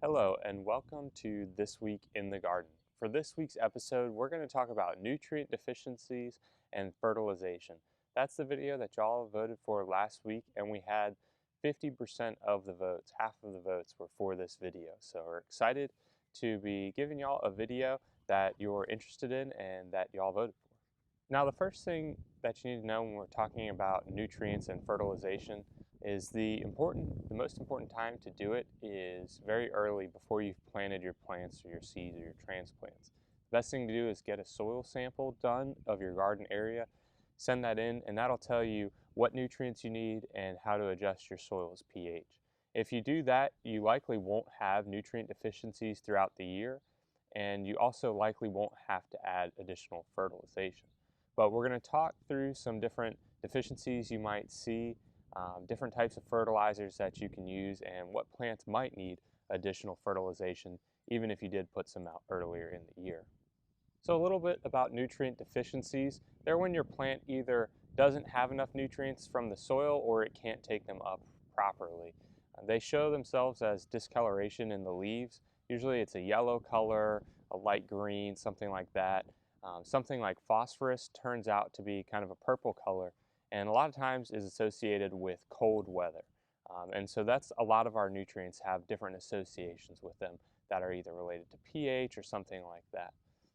Hello and welcome to This Week in the Garden. For this week's episode, we're going to talk about nutrient deficiencies and fertilization. That's the video that y'all voted for last week, and we had 50% of the votes, half of the votes were for this video. So we're excited to be giving y'all a video that you're interested in and that y'all voted for. Now, the first thing that you need to know when we're talking about nutrients and fertilization is the most important time to do it is very early before you've planted your plants or your seeds or your transplants. The best thing to do is get a soil sample done of your garden area, send that in, and that'll tell you what nutrients you need and how to adjust your soil's pH. If you do that, you likely won't have nutrient deficiencies throughout the year, and you also likely won't have to add additional fertilization. But we're going to talk through some different deficiencies you might see, different types of fertilizers that you can use, and what plants might need additional fertilization even if you did put some out earlier in the year. So a little bit about nutrient deficiencies. They're when your plant either doesn't have enough nutrients from the soil or it can't take them up properly. They show themselves as discoloration in the leaves. Usually it's a yellow color, a light green, something like that. Something like phosphorus turns out to be kind of a purple color, and a lot of times is associated with cold weather. And so that's a lot of our nutrients have different associations with them that are either related to pH or something like that.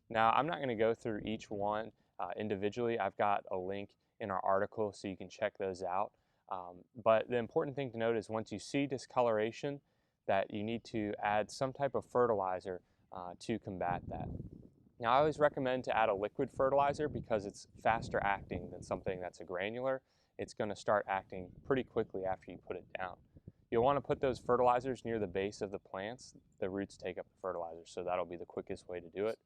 Now, I'm not going to go through each one individually. I've got a link in our article so you can check those out. But the important thing to note is once you see discoloration, that you need to add some type of fertilizer to combat that. Now, I always recommend to add a liquid fertilizer because it's faster acting than something that's a granular. It's going to start acting pretty quickly after you put it down. You'll want to put those fertilizers near the base of the plants. The roots take up the fertilizer, so that'll be the quickest way to do it.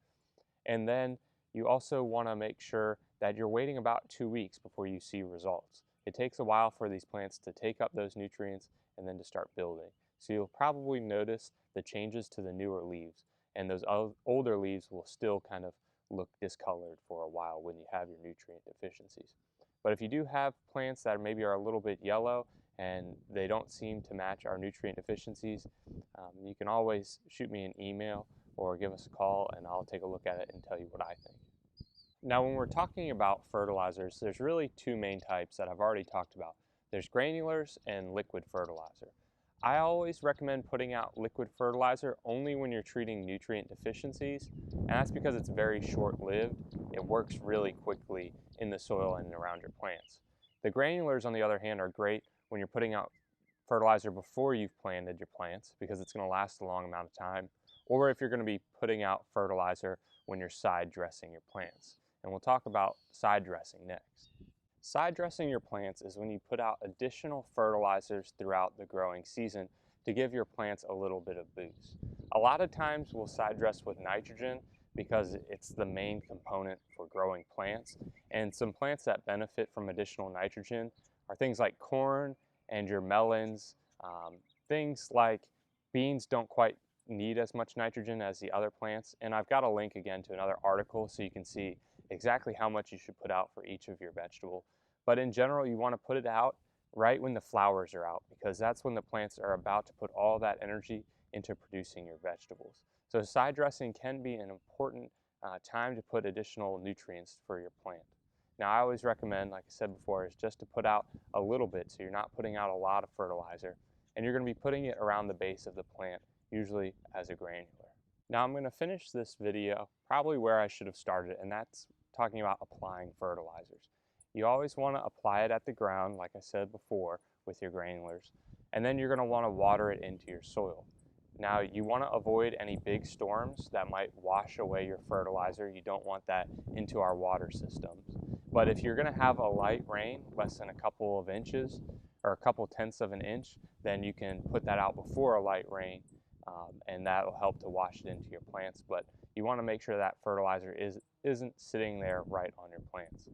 And then you also want to make sure that you're waiting about 2 weeks before you see results. It takes a while for these plants to take up those nutrients and then to start building. So you'll probably notice the changes to the newer leaves, and those older leaves will still kind of look discolored for a while when you have your nutrient deficiencies. But if you do have plants that maybe are a little bit yellow and they don't seem to match our nutrient deficiencies, you can always shoot me an email or give us a call and I'll take a look at it and tell you what I think. Now, when we're talking about fertilizers, there's really two main types that I've already talked about. There's granulars and liquid fertilizer. I always recommend putting out liquid fertilizer only when you're treating nutrient deficiencies, and that's because it's very short-lived. It works really quickly in the soil and around your plants. The granulars, on the other hand, are great when you're putting out fertilizer before you've planted your plants because it's going to last a long amount of time, or if you're going to be putting out fertilizer when you're side dressing your plants. And we'll talk about side dressing next. Side dressing your plants is when you put out additional fertilizers throughout the growing season to give your plants a little bit of boost. A lot of times we'll side dress with nitrogen because it's the main component for growing plants, and some plants that benefit from additional nitrogen are things like corn and your melons. Things like beans don't quite need as much nitrogen as the other plants, and I've got a link again to another article so you can see exactly how much you should put out for each of your vegetable. But in general, you want to put it out right when the flowers are out because that's when the plants are about to put all that energy into producing your vegetables. So side dressing can be an important time to put additional nutrients for your plant. Now, I always recommend, like I said before, is just to put out a little bit so you're not putting out a lot of fertilizer, and you're going to be putting it around the base of the plant, usually as a granular. Now, I'm going to finish this video probably where I should have started, and that's talking about applying fertilizers. You always want to apply it at the ground, like I said before, with your granulars, and then you're going to want to water it into your soil. Now, you want to avoid any big storms that might wash away your fertilizer. You don't want that into our water systems. But if you're going to have a light rain, less than a couple of inches or a couple tenths of an inch, then you can put that out before a light rain, and that will help to wash it into your plants. But you want to make sure that fertilizer isn't sitting there right on your plants.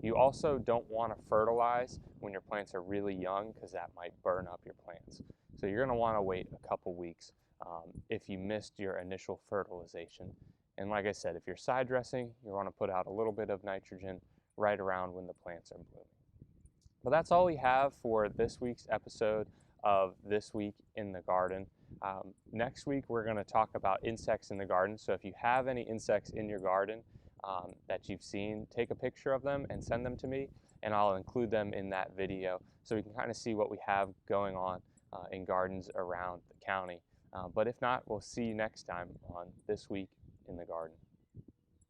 You also don't want to fertilize when your plants are really young because that might burn up your plants. So you're going to want to wait a couple weeks if you missed your initial fertilization. And like I said, if you're side dressing, you want to put out a little bit of nitrogen right around when the plants are blooming. But that's all we have for this week's episode of This Week in the Garden. Next week, we're going to talk about insects in the garden. So if you have any insects in your garden that you've seen, take a picture of them and send them to me, and I'll include them in that video so we can kind of see what we have going on in gardens around the county. But if not, we'll see you next time on This Week in the Garden.